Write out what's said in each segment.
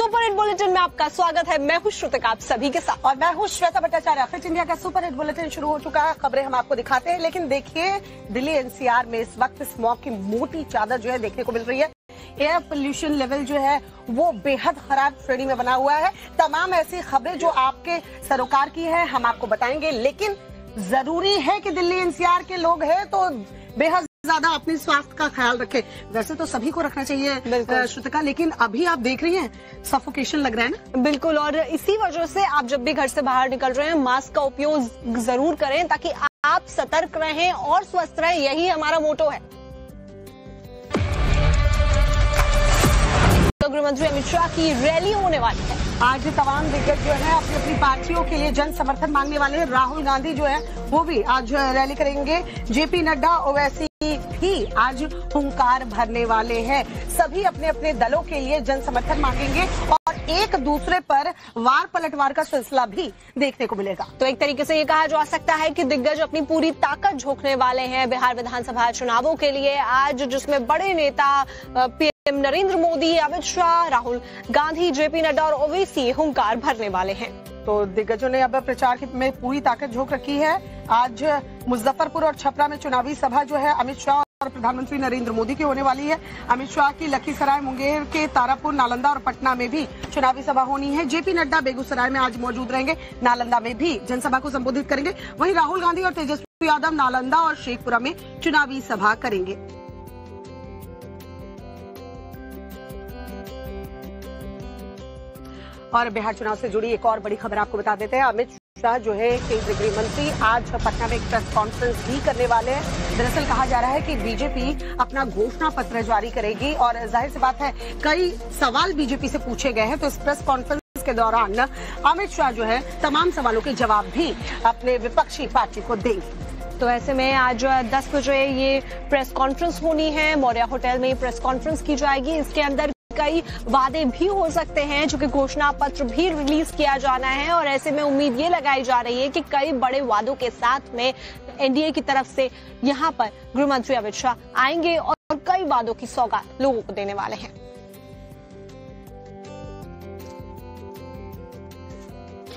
Super hit bulletin में आपका स्वागत है। मैं हूं श्रुतिका, आप सभी के साथ, और मैं हूं श्वेता भट्टाचार्य। फिट इंडिया का सुपर हिट बुलेटिन शुरू हो चुका है। खबरें हम आपको दिखाते हैं, लेकिन देखिए दिल्ली एनसीआर में इस वक्त स्मॉग की मोटी चादर जो है देखने को मिल रही है। एयर पोल्यूशन लेवल जो है वो बेहद खराब श्रेणी में बना हुआ है। तमाम ऐसी खबरें जो आपके सरोकार की है हम आपको बताएंगे, लेकिन जरूरी है कि दिल्ली एनसीआर के लोग हैं तो बेहद ज्यादा अपने स्वास्थ्य का ख्याल रखें। वैसे तो सभी को रखना चाहिए श्रुतिका, लेकिन अभी आप देख रही हैं सफोकेशन लग रहा है ना। बिल्कुल, और इसी वजह से आप जब भी घर से बाहर निकल रहे हैं मास्क का उपयोग जरूर करें ताकि आप सतर्क रहें और स्वस्थ रहें, यही हमारा मोटो है। गृह मंत्री अमित शाह की रैली होने वाली है। आज तमाम दिग्गज जो है अपनी अपनी पार्टियों के लिए जन समर्थन मांगने वाले हैं। राहुल गांधी जो है वो भी आज रैली करेंगे। जेपी नड्डा, ओवैसी भी आज हुंकार भरने वाले हैं। सभी अपने अपने दलों के लिए जन समर्थन मांगेंगे और एक दूसरे पर वार पलटवार का सिलसिला भी देखने को मिलेगा। तो एक तरीके से ये कहा जा सकता है कि दिग्गज अपनी पूरी ताकत झोंकने वाले हैं बिहार विधानसभा चुनावों के लिए आज, जिसमें बड़े नेता पीएम नरेंद्र मोदी, अमित शाह, राहुल गांधी, जेपी नड्डा और ओवैसी हुंकार भरने वाले हैं। तो दिग्गजों ने अब प्रचार में पूरी ताकत झोंक रखी है। आज मुजफ्फरपुर और छपरा में चुनावी सभा जो है अमित शाह और प्रधानमंत्री नरेंद्र मोदी की होने वाली है। अमित शाह की लखीसराय, मुंगेर के तारापुर, नालंदा और पटना में भी चुनावी सभा होनी है। जेपी नड्डा बेगूसराय में आज मौजूद रहेंगे, नालंदा में भी जनसभा को संबोधित करेंगे। वहीं राहुल गांधी और तेजस्वी यादव नालंदा और शेखपुरा में चुनावी सभा करेंगे। और बिहार चुनाव से जुड़ी एक और बड़ी खबर आपको बता देते हैं। अमित शाह जो है केंद्रीय गृह मंत्री आज पटना में एक प्रेस कॉन्फ्रेंस भी करने वाले हैं। दरअसल कहा जा रहा है कि बीजेपी अपना घोषणा पत्र जारी करेगी और जाहिर सी बात है कई सवाल बीजेपी से पूछे गए हैं, तो इस प्रेस कॉन्फ्रेंस के दौरान अमित शाह जो है तमाम सवालों के जवाब भी अपने विपक्षी पार्टी को देंगे। तो ऐसे में आज 10 बजे ये प्रेस कॉन्फ्रेंस होनी है। मौर्या होटल में प्रेस कॉन्फ्रेंस की जाएगी। इसके अंदर कई वादे भी हो सकते हैं, जो कि घोषणा पत्र भी रिलीज किया जाना है और ऐसे में उम्मीद ये लगाई जा रही है कि कई बड़े वादों के साथ में एनडीए की तरफ से यहां पर गृह मंत्री अमित शाह आएंगे और कई वादों की सौगात लोगों को देने वाले हैं।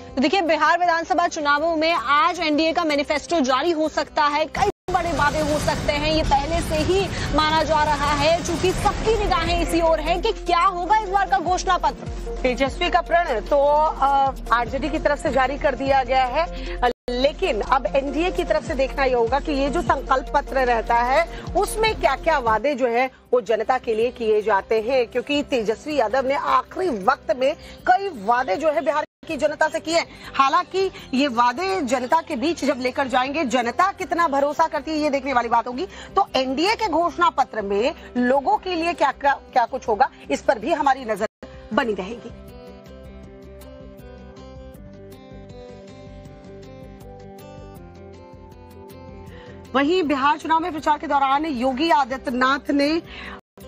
तो देखिए, बिहार विधानसभा चुनावों में आज एनडीए का मैनिफेस्टो जारी हो सकता है। कई बड़े वादे हो सकते हैं, ये पहले से ही माना जा रहा है, चूंकि सबकी निगाहें इसी ओर हैं कि क्या होगा इस बार का घोषणा पत्र। तेजस्वी का प्रण तो आरजेडी की तरफ से जारी कर दिया गया है, लेकिन अब एनडीए की तरफ से देखना ये होगा कि ये जो संकल्प पत्र रहता है उसमें क्या क्या वादे जो है वो जनता के लिए किए जाते हैं, क्योंकि तेजस्वी यादव ने आखिरी वक्त में कई वादे जो है बिहार की जनता से किए। हालांकि ये वादे जनता के बीच जब लेकर जाएंगे, जनता कितना भरोसा करती है ये देखने वाली बात होगी। तो एनडीए के घोषणा पत्र में लोगों के लिए क्या कुछ होगा, इस पर भी हमारी नजर बनी रहेगी। वहीं बिहार चुनाव में प्रचार के दौरान योगी आदित्यनाथ ने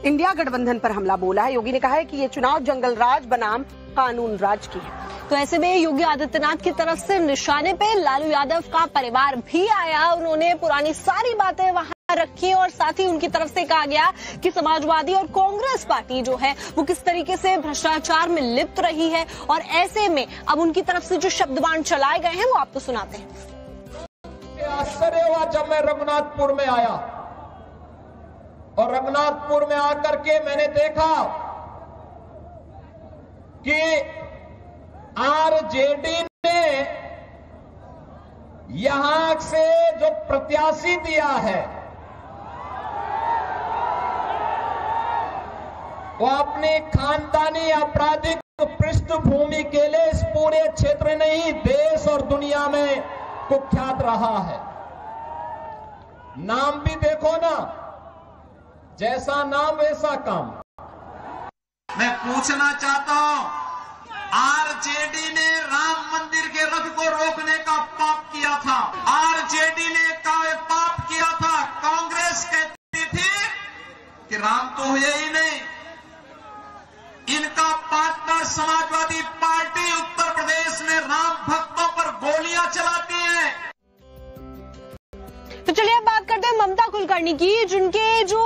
इंडिया गठबंधन पर हमला बोला है। योगी ने कहा है कि ये चुनाव जंगल राज बनाम कानून राज की है। तो ऐसे में योगी आदित्यनाथ की तरफ से निशाने पे लालू यादव का परिवार भी आया। उन्होंने पुरानी सारी बातें वहां रखी और साथ ही उनकी तरफ से कहा गया कि समाजवादी और कांग्रेस पार्टी जो है वो किस तरीके से भ्रष्टाचार में लिप्त रही है, और ऐसे में अब उनकी तरफ से जो शब्दबाण चलाए गए हैं वो आपको सुनाते हैं। आश्चर्य हुआ जब मैं रघुनाथपुर में आया और रघुनाथपुर में आकर के मैंने देखा कि आरजेडी ने यहां से जो प्रत्याशी दिया है वो अपनी खानदानी आपराधिक पृष्ठभूमि के लिए इस पूरे क्षेत्र नहीं देश और दुनिया में कुख्यात रहा है। नाम भी देखो ना, जैसा नाम वैसा काम। मैं पूछना चाहता हूं, आरजेडी ने राम मंदिर के रथ को रोकने का पाप किया था, आरजेडी ने पाप किया था। कांग्रेस कहती थी कि राम तो हुए ही नहीं। इनका पार्टनर समाजवादी पार्टी उत्तर प्रदेश में राम भक्तों पर गोलियां चलाती है। तो चलिए अब बात करते हैं ममता कुलकर्णी की, जिनके जो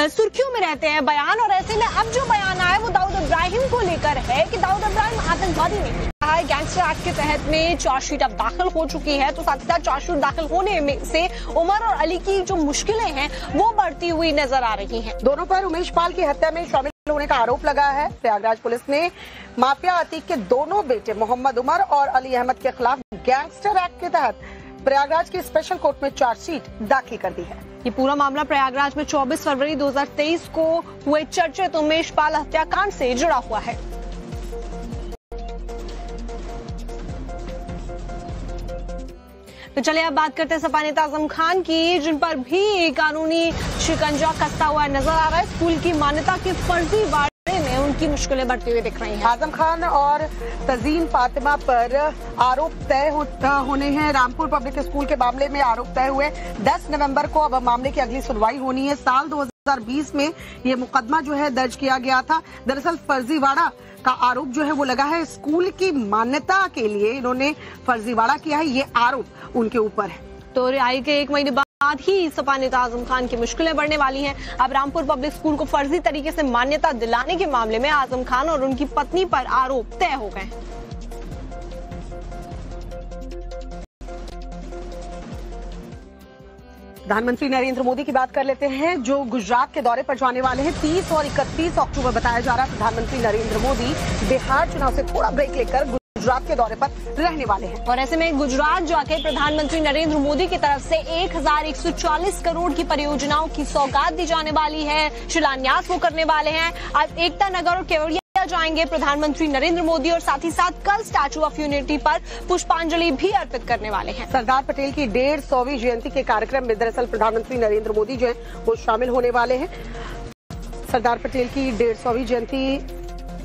सुर्खियों में रहते हैं बयान, और ऐसे में अब जो बयान आया वो दाऊद इब्राहिम को लेकर है कि दाऊद इब्राहिम आतंकवादी नहीं है। गैंगस्टर एक्ट के तहत में चार्जशीट अब दाखिल हो चुकी है, तो साथ ही साथ चार्जशीट दाखिल होने में से उमर और अली की जो मुश्किलें हैं वो बढ़ती हुई नजर आ रही हैं। दोनों पर उमेश पाल की हत्या में शामिल होने का आरोप लगा है। प्रयागराज पुलिस ने माफिया अतीक के दोनों बेटे मोहम्मद उमर और अली अहमद के खिलाफ गैंगस्टर एक्ट के तहत प्रयागराज की स्पेशल कोर्ट में चार्जशीट दाखिल कर दी है। ये पूरा मामला प्रयागराज में 24 फरवरी 2023 को हुए चर्चित उमेश पाल हत्याकांड से जुड़ा हुआ है। तो चलिए अब बात करते हैं सपा नेता आजम खान की, जिन पर भी कानूनी शिकंजा कसता हुआ नजर आ रहा है। स्कूल की मान्यता के फर्जीवाड़े में उनकी मुश्किलें बढ़ती हुई दिख रही हैं। आजम खान और तजीन फातिमा पर आरोप तय होने हैं। रामपुर पब्लिक स्कूल के मामले में आरोप तय हुए 10 नवंबर को अब मामले की अगली सुनवाई होनी है। साल 2020 में ये मुकदमा जो है दर्ज किया गया था। दरअसल फर्जीवाड़ा का आरोप जो है वो लगा है। स्कूल की मान्यता के लिए इन्होंने फर्जीवाड़ा किया है, ये आरोप उनके ऊपर है। तो रिहाई के 1 महीने बाद ही सपा नेता आजम खान की मुश्किलें बढ़ने वाली हैं। अब रामपुर पब्लिक स्कूल को फर्जी तरीके से मान्यता दिलाने के मामले में आजम खान और उनकी पत्नी पर आरोप तय हो गए। प्रधानमंत्री नरेंद्र मोदी की बात कर लेते हैं, जो गुजरात के दौरे पर जाने वाले हैं। 30 और 31 अक्टूबर बताया जा रहा है। प्रधानमंत्री नरेंद्र मोदी बिहार चुनाव से थोड़ा ब्रेक लेकर गुजरात के दौरे पर रहने वाले हैं। और ऐसे में गुजरात जाके प्रधानमंत्री नरेंद्र मोदी की तरफ से 1140 करोड़ की परियोजनाओं की सौगात दी जाने वाली है। शिलान्यास वो करने वाले हैं। आज एकता नगर और केवड़िया जाएंगे प्रधानमंत्री नरेंद्र मोदी, और साथ ही साथ कल स्टैचू ऑफ यूनिटी पर पुष्पांजलि भी अर्पित करने वाले हैं। सरदार पटेल की 150वीं जयंती के कार्यक्रम में दरअसल प्रधानमंत्री नरेंद्र मोदी जो है वो शामिल होने वाले हैं। सरदार पटेल की 150वीं जयंती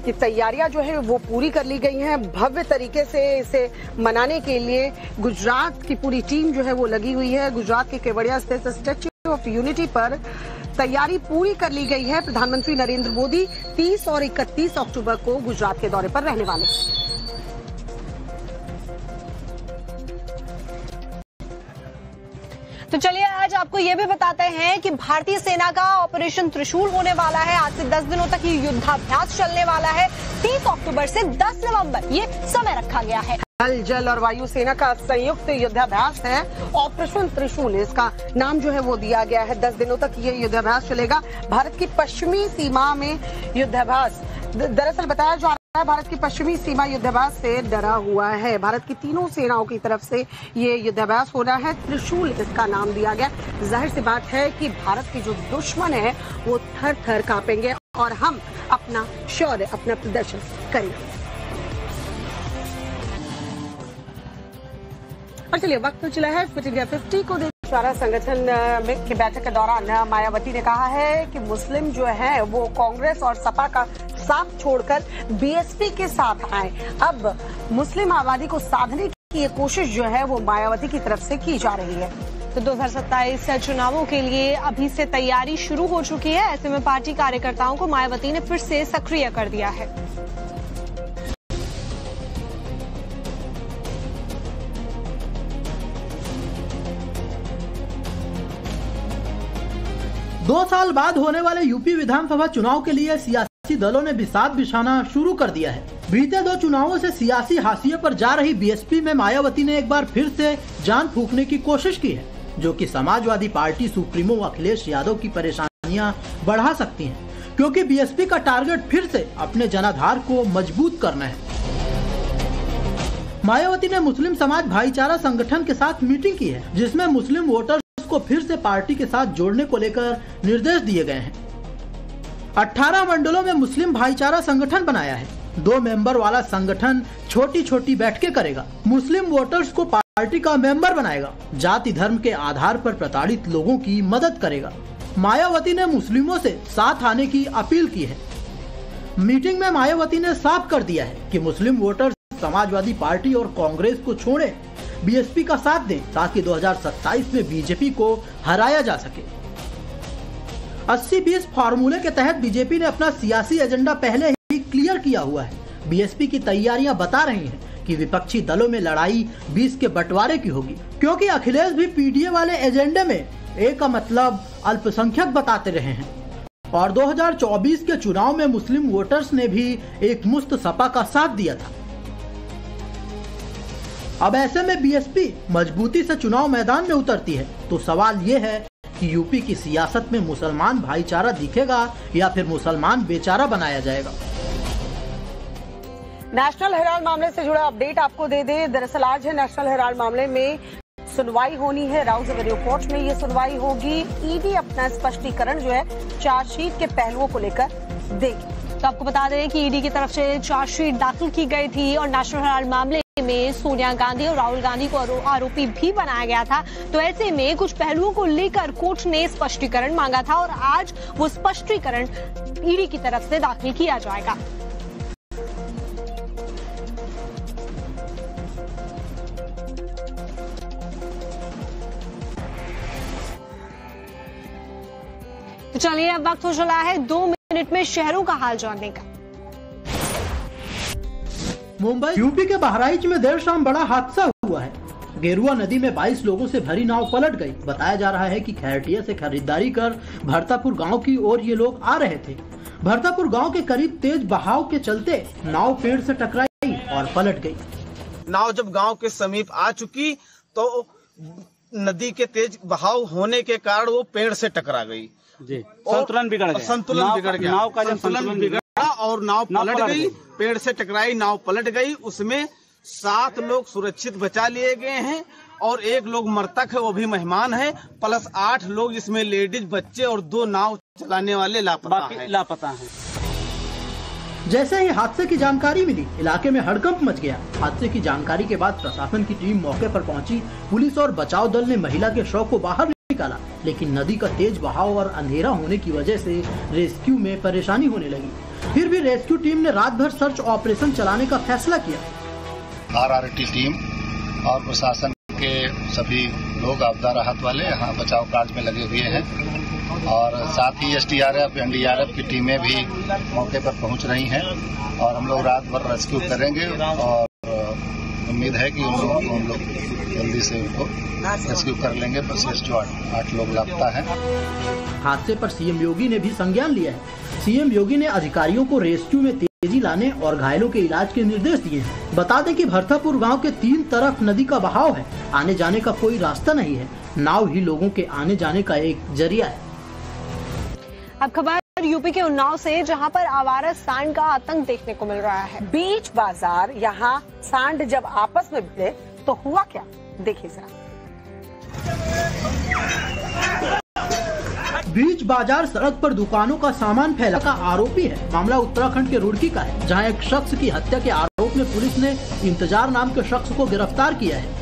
की तैयारियां जो है वो पूरी कर ली गई हैं। भव्य तरीके से इसे मनाने के लिए गुजरात की पूरी टीम जो है वो लगी हुई है। गुजरात के केवड़िया स्थित स्टैच्यू ऑफ यूनिटी पर तैयारी पूरी कर ली गई है। प्रधानमंत्री नरेंद्र मोदी 30 और 31 अक्टूबर को गुजरात के दौरे पर रहने वाले हैं। तो चलिए आज आपको ये भी बताते हैं कि भारतीय सेना का ऑपरेशन त्रिशूल होने वाला है। आज से 10 दिनों तक ये युद्धाभ्यास चलने वाला है। 30 अक्टूबर से 10 नवंबर ये समय रखा गया है। थल, जल और वायु सेना का संयुक्त युद्धाभ्यास है ऑपरेशन त्रिशूल, इसका नाम जो है वो दिया गया है। 10 दिनों तक ये युद्धाभ्यास चलेगा। भारत की पश्चिमी सीमा में युद्धाभ्यास दरअसल बताया जा रहा है। भारत की पश्चिमी सीमा युद्धाभ्यास से डरा हुआ है। भारत की तीनों सेनाओं की तरफ से ये युद्धाभ्यास हो रहा है। त्रिशूल इसका नाम दिया गया। जाहिर सी बात है कि भारत के जो दुश्मन है वो थर थर कांपेंगे और हम अपना शौर्य, अपना प्रदर्शन करेंगे। और चलिए वक्त चला है फिट इंडिया 50 को सारा संगठन की बैठक के दौरान मायावती ने कहा है कि मुस्लिम जो है वो कांग्रेस और सपा का साथ छोड़कर बीएसपी के साथ आए। अब मुस्लिम आबादी को साधने की ये कोशिश जो है वो मायावती की तरफ से की जा रही है। तो 2027 चुनावों के लिए अभी से तैयारी शुरू हो चुकी है। ऐसे में पार्टी कार्यकर्ताओं को मायावती ने फिर से सक्रिय कर दिया है। 2 साल बाद होने वाले यूपी विधानसभा चुनाव के लिए सियासी दलों ने बिसात बिछाना शुरू कर दिया है। बीते 2 चुनावों से सियासी हाशिए पर जा रही बीएसपी में मायावती ने एक बार फिर से जान फूंकने की कोशिश की है, जो कि समाजवादी पार्टी सुप्रीमो अखिलेश यादव की परेशानियां बढ़ा सकती हैं, क्योंकि बीएसपी का टारगेट फिर से अपने जनाधार को मजबूत करना है। मायावती ने मुस्लिम समाज भाईचारा संगठन के साथ मीटिंग की है, जिसमें मुस्लिम वोटर्स को फिर से पार्टी के साथ जोड़ने को लेकर निर्देश दिए गए हैं। 18 मंडलों में मुस्लिम भाईचारा संगठन बनाया है। 2 मेंबर वाला संगठन छोटी छोटी बैठकें करेगा, मुस्लिम वोटर्स को पार्टी का मेंबर बनाएगा, जाति धर्म के आधार पर प्रताड़ित लोगों की मदद करेगा। मायावती ने मुस्लिमों से साथ आने की अपील की है। मीटिंग में मायावती ने साफ कर दिया है कि मुस्लिम वोटर्स समाजवादी पार्टी और कांग्रेस को छोड़े बीएसपी का साथ दें, ताकि 2027 में बीजेपी को हराया जा सके। 80-20 फार्मूले के तहत बीजेपी ने अपना सियासी एजेंडा पहले ही क्लियर किया हुआ है। बीएसपी की तैयारियां बता रही हैं कि विपक्षी दलों में लड़ाई 20 के बंटवारे की होगी, क्योंकि अखिलेश भी पीडीए वाले एजेंडे में ए का मतलब अल्पसंख्यक बताते रहे हैं और 2024 के चुनाव में मुस्लिम वोटर्स ने भी एक मुश्त सपा का साथ दिया था। अब ऐसे में बीएसपी मजबूती से चुनाव मैदान में उतरती है तो सवाल ये है कि यूपी की सियासत में मुसलमान भाईचारा दिखेगा या फिर मुसलमान बेचारा बनाया जाएगा। नेशनल हेराल्ड मामले से जुड़ा अपडेट आपको दे दे। दरअसल आज है नेशनल हेराल्ड मामले में सुनवाई होनी है। राउज एवेन्यू कोर्ट में ये सुनवाई होगी। ईडी अपना स्पष्टीकरण जो है चार्जशीट के पहलुओं को लेकर देगी। तो आपको बता दें कि ईडी की तरफ से चार्जशीट दाखिल की गई थी और नेशनल हेराल्ड मामले में सोनिया गांधी और राहुल गांधी को आरोपी भी बनाया गया था। तो ऐसे में कुछ पहलुओं को लेकर कोर्ट ने स्पष्टीकरण मांगा था और आज वो स्पष्टीकरण ईडी की तरफ से दाखिल किया जाएगा। तो चलिए अब वक्त हो चला है 2 मिनट में शहरों का हाल जानने का। मुंबई यूपी के बहराइच में देर शाम बड़ा हादसा हुआ है। गेरुआ नदी में 22 लोगों से भरी नाव पलट गई। बताया जा रहा है कि खैरटिया से खरीदारी कर भरतापुर गांव की ओर ये लोग आ रहे थे। भरतापुर गांव के करीब तेज बहाव के चलते नाव पेड़ से टकराई और पलट गई। नाव जब गांव के समीप आ चुकी तो नदी के तेज बहाव होने के कारण वो पेड़ से टकरा गई जी। संतुलन बिगड़ गया। नाव का संतुलन बिगड़ा और नाव पलट गई। पेड़ से टकराई, नाव पलट गई। उसमें 7 लोग सुरक्षित बचा लिए गए हैं और 1 लोग मृतक है, वो भी मेहमान है, प्लस 8 लोग जिसमें लेडीज, बच्चे और 2 नाव चलाने वाले लापता हैं। जैसे ही हादसे की जानकारी मिली, इलाके में हड़कंप मच गया। हादसे की जानकारी के बाद प्रशासन की टीम मौके पर पहुंची। पुलिस और बचाव दल ने महिला के शव को बाहर निकाला, लेकिन नदी का तेज बहाव और अंधेरा होने की वजह से रेस्क्यू में परेशानी होने लगी। फिर भी रेस्क्यू टीम ने रात भर सर्च ऑपरेशन चलाने का फैसला किया। आरआरटी टीम और प्रशासन के सभी लोग आपदा राहत वाले यहाँ बचाव कार्य में लगे हुए हैं और साथ ही एसडीआरएफ, एनडीआरएफ की टीमें भी मौके पर पहुँच रही हैं और हम लोग रात भर रेस्क्यू करेंगे और उम्मीद है कि हम लोग जल्दी से उनको रेस्क्यू कर लेंगे। बस जो 8 लोग लापता है। हादसे पर सीएम योगी ने भी संज्ञान लिया है। सीएम योगी ने अधिकारियों को रेस्क्यू में तेजी लाने और घायलों के इलाज के निर्देश दिए हैं। बता दें कि भरतापुर गांव के 3 तरफ नदी का बहाव है। आने जाने का कोई रास्ता नहीं है। नाव ही लोगों के आने जाने का एक जरिया है। अब खबर यूपी के उन्नाव से, जहां पर आवारा सांड का आतंक देखने को मिल रहा है। बीच बाजार यहाँ सांड जब आपस में भिड़े तो हुआ क्या, देखिए जरा। बीच बाजार सड़क पर दुकानों का सामान फैला का आरोपी है। मामला उत्तराखंड के रुड़की का है, जहां एक शख्स की हत्या के आरोप में पुलिस ने इंतजार नाम के शख्स को गिरफ्तार किया है।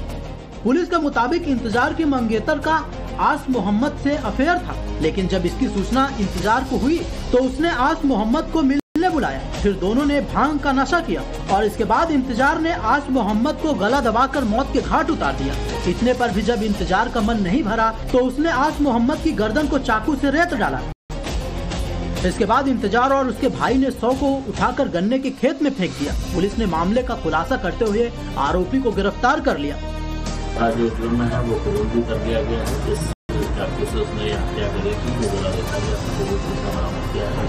पुलिस के मुताबिक इंतजार के मंगेतर का आस मोहम्मद से अफेयर था, लेकिन जब इसकी सूचना इंतजार को हुई तो उसने आस मोहम्मद को मिलने बुलाया। फिर दोनों ने भांग का नशा किया और इसके बाद इंतजार ने आस मोहम्मद को गला दबाकर मौत के घाट उतार दिया। इतने पर भी जब इंतजार का मन नहीं भरा तो उसने आस मोहम्मद की गर्दन को चाकू से रेत डाला। इसके बाद इंतजार और उसके भाई ने 100 को उठाकर गन्ने के खेत में फेंक दिया। पुलिस ने मामले का खुलासा करते हुए आरोपी को गिरफ्तार कर लिया। जो जुर्म है वो कबूल भी कर दिया गया है। जिस चाकू से उसने हत्या करी थी वो गला देखा गया, बरामद किया है।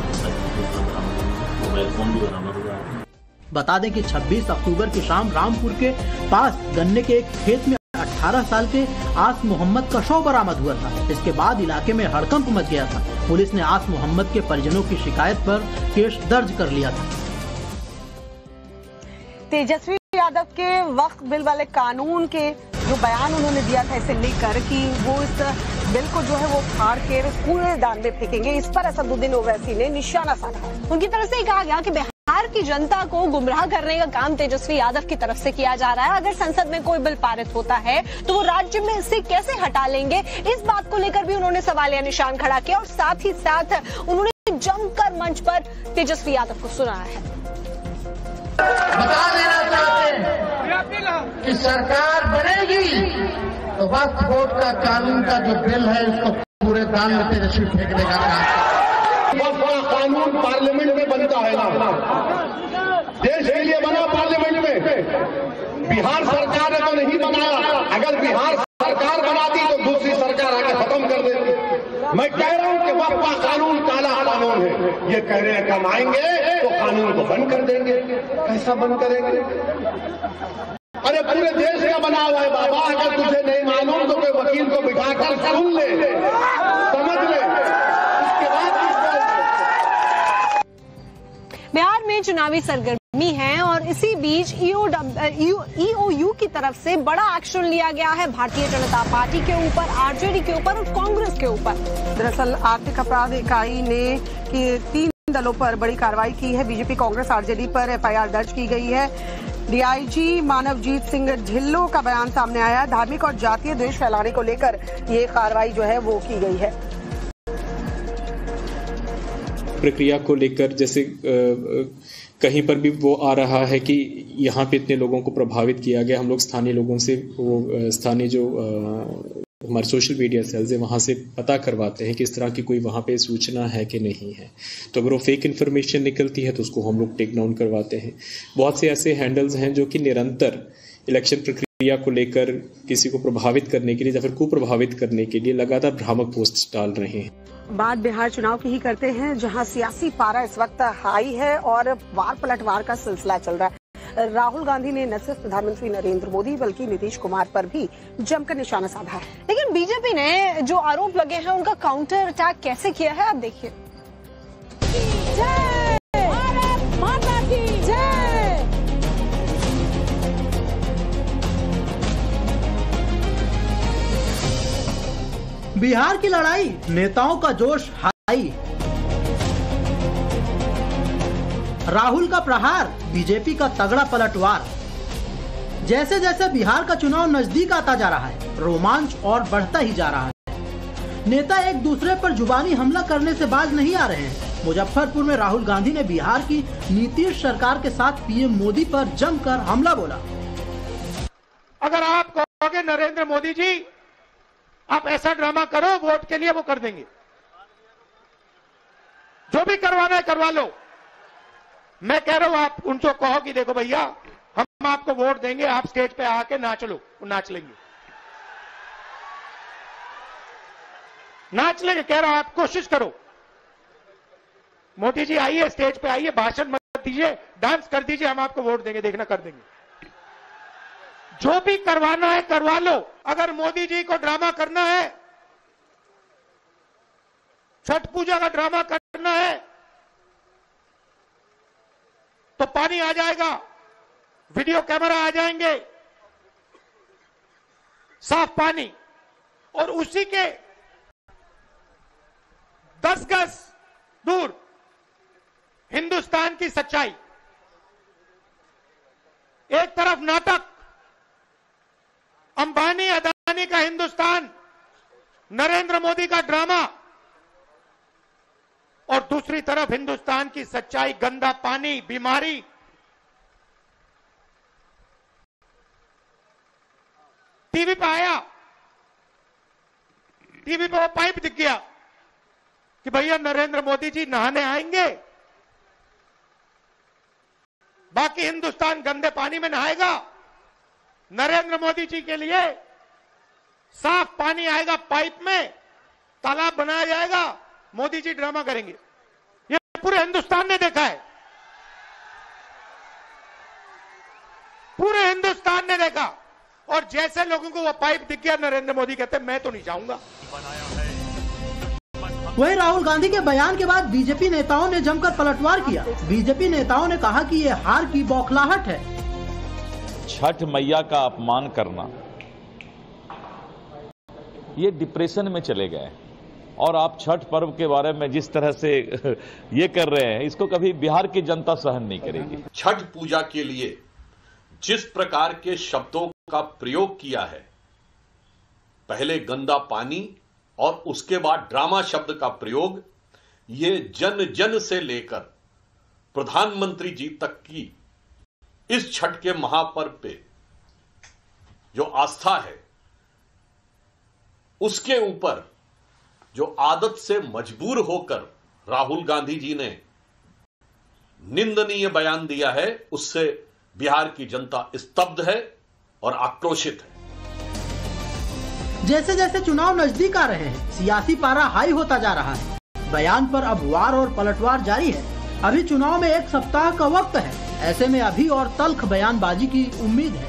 मोबाइल फोन भी बरामद हुआ है। बता दें कि 26 अक्टूबर की शाम रामपुर के पास गन्ने के एक खेत में 18 साल के आस मोहम्मद का शव बरामद हुआ था। इसके बाद इलाके में हड़कंप मच गया था। पुलिस ने आस मोहम्मद के परिजनों की शिकायत पर केस दर्ज कर लिया था। तेजस्वी यादव के वक्त बिल वाले कानून के जो बयान उन्होंने दिया था इसे लेकर कि वो इस बिल को जो है वो फाड़ के कूड़ेदान में फेंकेंगे, इस पर असदुद्दीन ओवैसी ने निशाना साधा। उनकी तरफ से कहा गया कि बिहार की जनता को गुमराह करने का काम तेजस्वी यादव की तरफ से किया जा रहा है। अगर संसद में कोई बिल पारित होता है तो वो राज्य में इसे कैसे हटा लेंगे, इस बात को लेकर भी उन्होंने सवालिया निशान खड़ा किया और साथ ही साथ उन्होंने जमकर मंच पर तेजस्वी यादव को सुनाया है। बता देना चाहते हैं कि सरकार बनेगी तो वक्फ बोर्ड का कानून का जो बिल है उसको पूरे दान में तेजस्वी फेंकने का काम। वक्फ का कानून पार्लियामेंट में बनता है ना, देश के लिए बना पार्लियामेंट में। बिहार सरकार ने तो नहीं बनाया। अगर बिहार सरकार बनाती तो दूसरी सरकार आके खत्म कर देती। मैं कह रहा हूं कि वक्फा कानून काला कानून है। ये कह रहे हैं कमाएंगे तो कानून को बंद कर देंगे। कैसा बंद करेंगे? अरे पूरे देश का बना हुआ है बाबा। अगर तुझे नहीं मालूम तो कोई वकील को बिठाकर सुन ले, समझ ले, उसके बाद बिहार में चुनावी सरगर्मी है और इसी बीच ईओयू की तरफ से बड़ा एक्शन लिया गया है भारतीय जनता पार्टी के ऊपर, आरजेडी के ऊपर और कांग्रेस के ऊपर। दरअसल आर्थिक अपराध इकाई ने 3 दलों पर बड़ी कार्रवाई की है। बीजेपी, कांग्रेस, आरजेडी पर एफआईआर दर्ज की गई है। डीआईजी मानवजीत सिंह ढिल्लों का बयान सामने आया। धार्मिक और जातीय द्वेष फैलाने को लेकर ये कार्रवाई जो है वो की गई है। प्रक्रिया को लेकर जैसे कहीं पर भी वो आ रहा है कि यहाँ पे इतने लोगों को प्रभावित किया गया। हम लोग स्थानीय लोगों से, वो स्थानीय जो हमारे सोशल मीडिया सेल्स है वहाँ से पता करवाते हैं कि इस तरह की कोई वहाँ पे सूचना है कि नहीं है। तो अगर वो फेक इन्फॉर्मेशन निकलती है तो उसको हम लोग टेक डाउन करवाते हैं। बहुत से ऐसे हैंडल्स हैं जो कि निरंतर इलेक्शन प्रक्रिया को लेकर किसी को प्रभावित करने के लिए या फिर कुप्रभावित करने के लिए लगातार भ्रामक पोस्ट डाल रहे हैं। बात बिहार चुनाव की ही करते हैं, जहां सियासी पारा इस वक्त हाई है और वार पलटवार का सिलसिला चल रहा है। राहुल गांधी ने न सिर्फ प्रधानमंत्री नरेंद्र मोदी बल्कि नीतीश कुमार पर भी जमकर निशाना साधा है। लेकिन बीजेपी ने जो आरोप लगे हैं उनका काउंटर अटैक कैसे किया है, आप देखिए। बिहार की लड़ाई, नेताओं का जोश हाई। राहुल का प्रहार, बीजेपी का तगड़ा पलटवार। जैसे जैसे बिहार का चुनाव नजदीक आता जा रहा है, रोमांच और बढ़ता ही जा रहा है। नेता एक दूसरे पर जुबानी हमला करने से बाज नहीं आ रहे हैं। मुजफ्फरपुर में राहुल गांधी ने बिहार की नीतीश सरकार के साथ पीएम मोदी पर जमकर हमला बोला। अगर आप कहोगे नरेंद्र मोदी जी आप ऐसा ड्रामा करो वोट के लिए, वो कर देंगे। जो भी करवाना है करवा लो। मैं कह रहा हूं आप उनको कहो कि देखो भैया हम आपको वोट देंगे, आप स्टेज पे आके नाच लो, वो नाच लेंगे। नाच लेंगे, कह रहा हूं आप कोशिश करो। मोदी जी आइए, स्टेज पे आइए, भाषण मत दीजिए, डांस कर दीजिए, हम आपको वोट देंगे, देखना कर देंगे। जो भी करवाना है करवा लो। अगर मोदी जी को ड्रामा करना है, छठ पूजा का ड्रामा करना है तो पानी आ जाएगा, वीडियो कैमरा आ जाएंगे, साफ पानी, और उसी के 10 गज दूर हिंदुस्तान की सच्चाई। एक तरफ नाटक, अंबानी अदानी का हिंदुस्तान, नरेंद्र मोदी का ड्रामा, और दूसरी तरफ हिंदुस्तान की सच्चाई, गंदा पानी, बीमारी। टीवी पे आया, टीवी पे वो पाइप दिख गया कि भैया नरेंद्र मोदी जी नहाने आएंगे, बाकी हिंदुस्तान गंदे पानी में नहाएगा। नरेंद्र मोदी जी के लिए साफ पानी आएगा पाइप में, तालाब बनाया जाएगा, मोदी जी ड्रामा करेंगे। ये पूरे हिंदुस्तान ने देखा है, पूरे हिंदुस्तान ने देखा। और जैसे लोगों को वो पाइप दिख गया, नरेंद्र मोदी कहते मैं तो नहीं जाऊंगा। वहीं राहुल गांधी के बयान के बाद बीजेपी नेताओं ने जमकर पलटवार किया। बीजेपी नेताओं ने कहा कि ये हार की बौखलाहट है। छठ मैया का अपमान करना, ये डिप्रेशन में चले गए। और आप छठ पर्व के बारे में जिस तरह से ये कर रहे हैं, इसको कभी बिहार की जनता सहन नहीं करेगी। छठ पूजा के लिए जिस प्रकार के शब्दों का प्रयोग किया है, पहले गंदा पानी और उसके बाद ड्रामा शब्द का प्रयोग, ये जन जन से लेकर प्रधानमंत्री जी तक की इस छठ के महापर्व पे जो आस्था है, उसके ऊपर जो आदत से मजबूर होकर राहुल गांधी जी ने निंदनीय बयान दिया है, उससे बिहार की जनता स्तब्ध है और आक्रोशित है। जैसे जैसे चुनाव नजदीक आ रहे हैं, सियासी पारा हाई होता जा रहा है। बयान पर अब वार और पलटवार जारी है। अभी चुनाव में 1 सप्ताह का वक्त है, ऐसे में अभी और तल्ख बयानबाजी की उम्मीद है।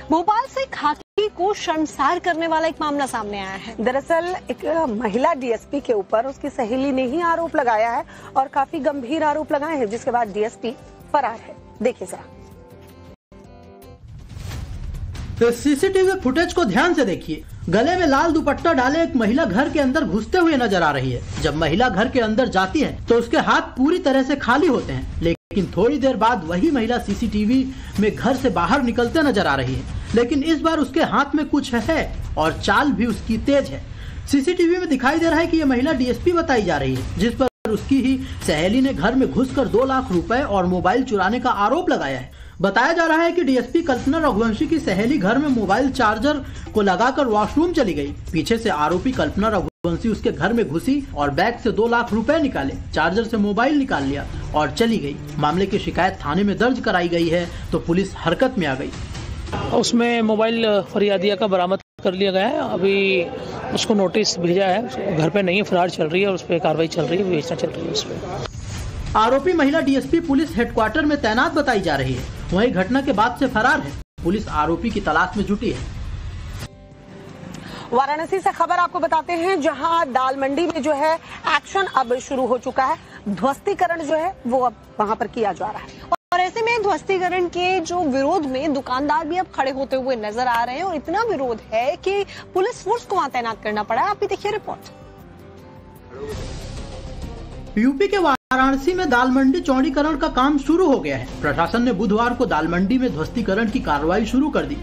भोपाल से खाकी को शर्मसार करने वाला एक मामला सामने आया है। दरअसल एक महिला डीएसपी के ऊपर उसकी सहेली ने ही आरोप लगाया है और काफी गंभीर आरोप लगाए हैं, जिसके बाद डीएसपी फरार है। देखिए जरा। तो सीसीटीवी फुटेज को ध्यान से देखिए। गले में लाल दुपट्टा डाले एक महिला घर के अंदर घुसते हुए नजर आ रही है। जब महिला घर के अंदर जाती है तो उसके हाथ पूरी तरह से खाली होते हैं, लेकिन थोड़ी देर बाद वही महिला सीसीटीवी में घर से बाहर निकलते नजर आ रही है। लेकिन इस बार उसके हाथ में कुछ है और चाल भी उसकी तेज है। सीसीटीवी में दिखाई दे रहा है कि ये महिला डीएसपी बताई जा रही है, जिस पर उसकी ही सहेली ने घर में घुसकर 2 लाख रुपए और मोबाइल चुराने का आरोप लगाया है। बताया जा रहा है कि डीएसपी कल्पना रघुवंशी की सहेली घर में मोबाइल चार्जर को लगाकर वॉशरूम चली गई। पीछे से आरोपी कल्पना रघुवंशी उसके घर में घुसी और बैग से 2 लाख रुपए निकाले, चार्जर से मोबाइल निकाल लिया और चली गई। मामले की शिकायत थाने में दर्ज कराई गई है तो पुलिस हरकत में आ गई। उसमें मोबाइल फरियादिया का बरामद कर लिया गया है। अभी उसको नोटिस भेजा है, घर पे नहीं है, फरार चल रही है और उस पर कार्रवाई चल रही है, विवेचना चल रही है उस पर। आरोपी महिला डीएसपी पुलिस हेडक्वार्टर में तैनात बताई जा रही है। वहीं घटना के बाद से फरार है। पुलिस आरोपी की तलाश में जुटी है। वाराणसी से खबर आपको बताते हैं, जहां दाल मंडी में जो है एक्शन अब शुरू हो चुका है। ध्वस्तीकरण जो है वो अब वहां पर किया जा रहा है और ऐसे में ध्वस्तीकरण के जो विरोध में दुकानदार भी अब खड़े होते हुए नजर आ रहे हैं और इतना विरोध है कि पुलिस फोर्स को वहां तैनात करना पड़ा है। आप भी देखिए रिपोर्ट। यूपी के वाराणसी में दाल मंडी चौड़ीकरण का काम शुरू हो गया है। प्रशासन ने बुधवार को दाल मंडी में ध्वस्तीकरण की कार्रवाई शुरू कर दी।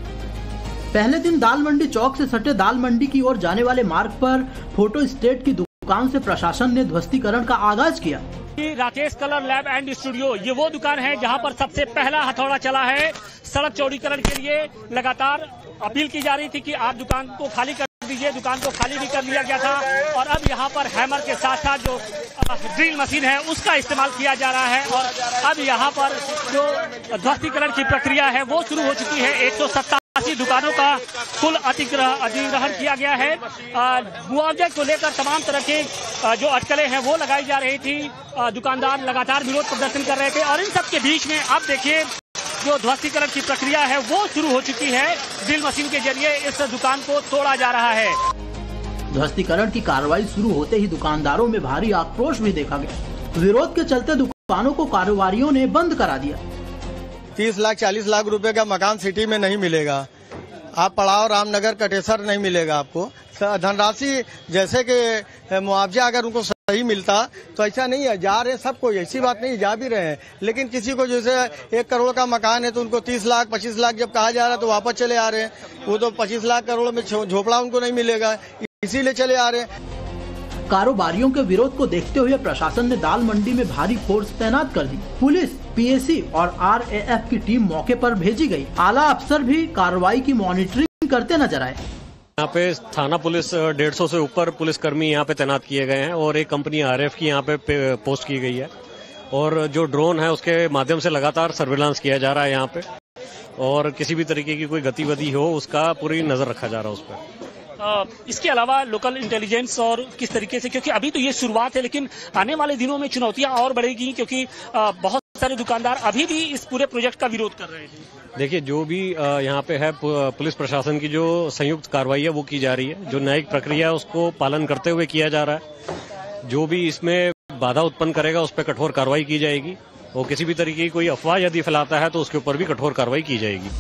पहले दिन दाल मंडी चौक से सटे दाल मंडी की ओर जाने वाले मार्ग पर फोटो स्टेट की दुकान से प्रशासन ने ध्वस्तीकरण का आगाज किया। Rakesh colour lab and studio, ये वो दुकान है जहां पर सबसे पहला हथौड़ा चला है। सड़क चौड़ीकरण के लिए लगातार अपील की जा रही थी कि आप दुकान को खाली कर दीजिए। दुकान को खाली भी कर लिया गया था और अब यहाँ पर हैमर के साथ साथ जो ड्रिल मशीन है उसका इस्तेमाल किया जा रहा है और अब यहाँ पर जो ध्वस्तीकरण की प्रक्रिया है वो शुरू हो चुकी है। 187 दुकानों का कुल अधिग्रहण किया गया है। मुआवजे को लेकर तमाम तरह के जो अटकलें हैं वो लगाई जा रही थी। दुकानदार लगातार विरोध प्रदर्शन कर रहे थे और इन सब के बीच में अब देखिए जो ध्वस्तीकरण की प्रक्रिया है वो शुरू हो चुकी है। ड्रिल मशीन के जरिए इस दुकान को तोड़ा जा रहा है। ध्वस्तीकरण की कार्रवाई शुरू होते ही दुकानदारों में भारी आक्रोश भी देखा गया। विरोध के चलते दुकानों को कारोबारियों ने बंद करा दिया। 30 लाख 40 लाख रुपए का मकान सिटी में नहीं मिलेगा। आप पड़ाव रामनगर कटेसर नहीं मिलेगा आपको। धनराशि जैसे कि मुआवजा अगर उनको सही मिलता तो ऐसा नहीं है। जा रहे सबको, ऐसी बात नहीं, जा भी रहे हैं, लेकिन किसी को जैसे 1 करोड़ का मकान है तो उनको 30 लाख 25 लाख जब कहा जा रहा है तो वापस चले आ रहे हैं। वो तो 25 लाख करोड़ में झोपड़ा उनको नहीं मिलेगा, इसीलिए चले आ रहे हैं। कारोबारियों के विरोध को देखते हुए प्रशासन ने दाल मंडी में भारी फोर्स तैनात कर दी। पुलिस, पीएसी और आरएएफ की टीम मौके पर भेजी गई। आला अफसर भी कार्रवाई की मॉनिटरिंग करते नजर आए। यहाँ पे थाना पुलिस 150 से ऊपर पुलिसकर्मी यहाँ पे तैनात किए गए हैं और एक कंपनी आरएफ की यहाँ पे पोस्ट की गई है और जो ड्रोन है उसके माध्यम से लगातार सर्विलांस किया जा रहा है यहाँ पे और किसी भी तरीके की कोई गतिविधि हो उसका पूरी नजर रखा जा रहा है उस पर। इसके अलावा लोकल इंटेलिजेंस और किस तरीके से, क्योंकि अभी तो ये शुरुआत है लेकिन आने वाले दिनों में चुनौतियां और बढ़ेगी क्योंकि बहुत सारे दुकानदार अभी भी इस पूरे प्रोजेक्ट का विरोध कर रहे हैं। देखिए जो भी यहाँ पे है पुलिस प्रशासन की जो संयुक्त कार्रवाई है वो की जा रही है। जो न्यायिक प्रक्रिया है उसको पालन करते हुए किया जा रहा है। जो भी इसमें बाधा उत्पन्न करेगा उस पर कठोर कार्रवाई की जाएगी और किसी भी तरीके की कोई अफवाह यदि फैलाता है तो उसके ऊपर भी कठोर कार्रवाई की जाएगी।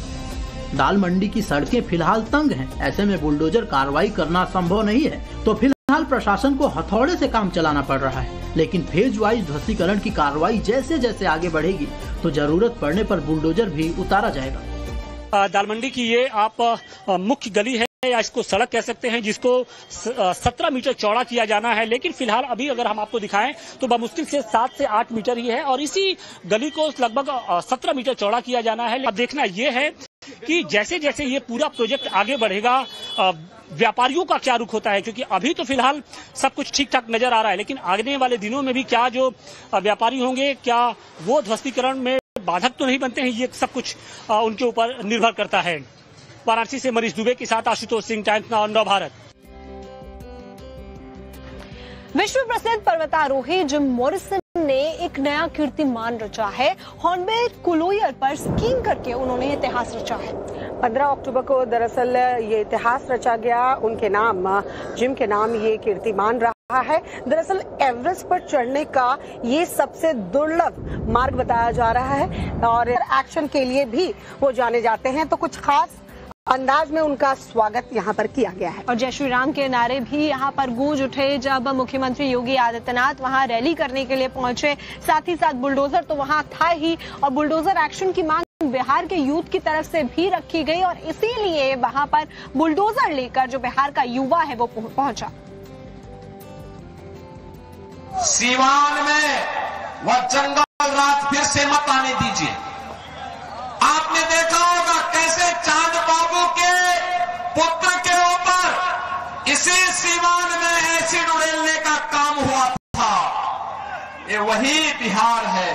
दाल मंडी की सड़कें फिलहाल तंग हैं, ऐसे में बुलडोजर कार्रवाई करना संभव नहीं है तो फिलहाल प्रशासन को हथौड़े से काम चलाना पड़ रहा है। लेकिन फेज वाइज ध्वस्तीकरण की कार्रवाई जैसे जैसे आगे बढ़ेगी तो जरूरत पड़ने पर बुलडोजर भी उतारा जाएगा। दाल मंडी की ये आप मुख्य गली है या इसको सड़क कह सकते हैं जिसको 17 मीटर चौड़ा किया जाना है, लेकिन फिलहाल अभी अगर हम आपको दिखाएं तो बमुश्किल से 7 से 8 मीटर ही है और इसी गली को लगभग 17 मीटर चौड़ा किया जाना है। अब देखना ये है कि जैसे जैसे ये पूरा प्रोजेक्ट आगे बढ़ेगा व्यापारियों का क्या रुख होता है, क्योंकि अभी तो फिलहाल सब कुछ ठीक ठाक नजर आ रहा है, लेकिन आने वाले दिनों में भी क्या जो व्यापारी होंगे क्या वो ध्वस्तीकरण में बाधक तो नहीं बनते हैं, ये सब कुछ उनके ऊपर निर्भर करता है। वाराणसी से मनीष दुबे के साथ आशुतोष सिंह, टाइम्स नाउ नव भारत। विश्व प्रसिद्ध पर्वतारोही जिम मॉरिसन ने एक नया कीर्तिमान रचा है। हॉर्नबिल कुलोयर पर स्कीइंग करके उन्होंने इतिहास रचा है। 15 अक्टूबर को दरअसल ये इतिहास रचा गया, उनके नाम जिम के नाम ये कीर्तिमान रहा है। दरअसल एवरेस्ट पर चढ़ने का ये सबसे दुर्लभ मार्ग बताया जा रहा है और एक्शन के लिए भी वो जाने जाते हैं, तो कुछ खास अंदाज में उनका स्वागत यहाँ पर किया गया है। और जय श्री राम के नारे भी यहाँ पर गूंज उठे जब मुख्यमंत्री योगी आदित्यनाथ वहाँ रैली करने के लिए पहुंचे। साथ ही साथ बुलडोजर तो वहाँ था ही, और बुलडोजर एक्शन की मांग बिहार के यूथ की तरफ से भी रखी गई और इसीलिए वहाँ पर बुलडोजर लेकर जो बिहार का युवा है वो पहुंचा। सीवान में वह जंगल राज फिर से मत आने दीजिए। आपने देखा होगा कैसे चांद बाबू के पुत्र के ऊपर इसी सीवान में एसिड उड़ेलने का काम हुआ था। ये वही बिहार है।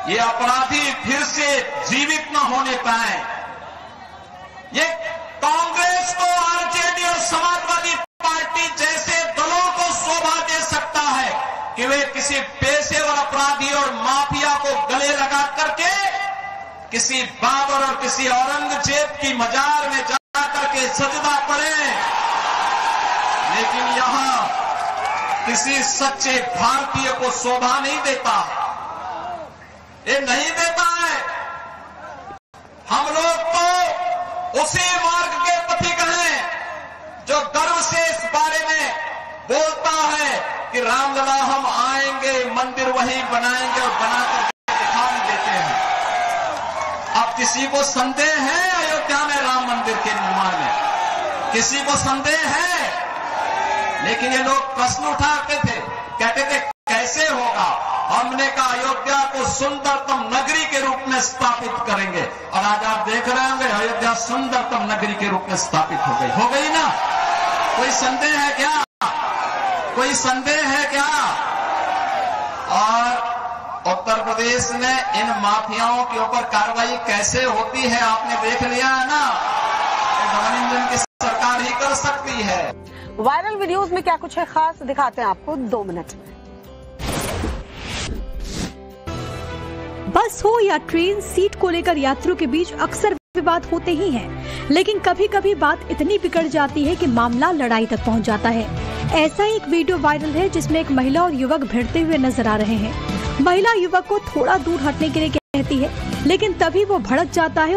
ये अपराधी फिर से जीवित न होने पाए। ये कांग्रेस को, आरजेडी और समाजवादी पार्टी जैसे दलों को शोभा दे सकता है कि वे किसी पेशेवर अपराधी और माफिया को गले लगा करके किसी बाबर और किसी औरंगजेब की मजार में जा करके सजदा पड़े, लेकिन यहां किसी सच्चे भारतीय को शोभा नहीं देता, ये नहीं देता है। हम लोग तो उसी मार्ग के पथिक हैं जो गर्व से इस बारे में बोलता है कि रामलला हम आएंगे, मंदिर वही बनाएंगे और बनाकर दिखा भी देते हैं। अब किसी को संदेह है अयोध्या में राम मंदिर के निर्माण में? किसी को संदेह है? लेकिन ये लोग प्रश्न उठाते थे, कहते थे कैसे होगा? हमने कहा अयोध्या को सुंदरतम नगरी के रूप में स्थापित करेंगे, और आज आप देख रहे होंगे अयोध्या सुंदरतम नगरी के रूप में स्थापित हो गई ना? कोई संदेह है क्या? कोई संदेह है क्या? और उत्तर प्रदेश में इन माफियाओं के ऊपर कार्रवाई कैसे होती है आपने देख लिया है ना? गठबंधन की सरकार ही कर सकती है। वायरल वीडियोस में क्या कुछ है खास दिखाते हैं आपको 2 मिनट में। बस हो या ट्रेन, सीट को लेकर यात्रियों के बीच अक्सर विवाद होते ही हैं, लेकिन कभी कभी बात इतनी बिगड़ जाती है कि मामला लड़ाई तक पहुंच जाता है। ऐसा ही एक वीडियो वायरल है जिसमें एक महिला और युवक भिड़ते हुए नजर आ रहे हैं। महिला युवक को थोड़ा दूर हटने के लिए कहती है, लेकिन तभी वो भड़क जाता है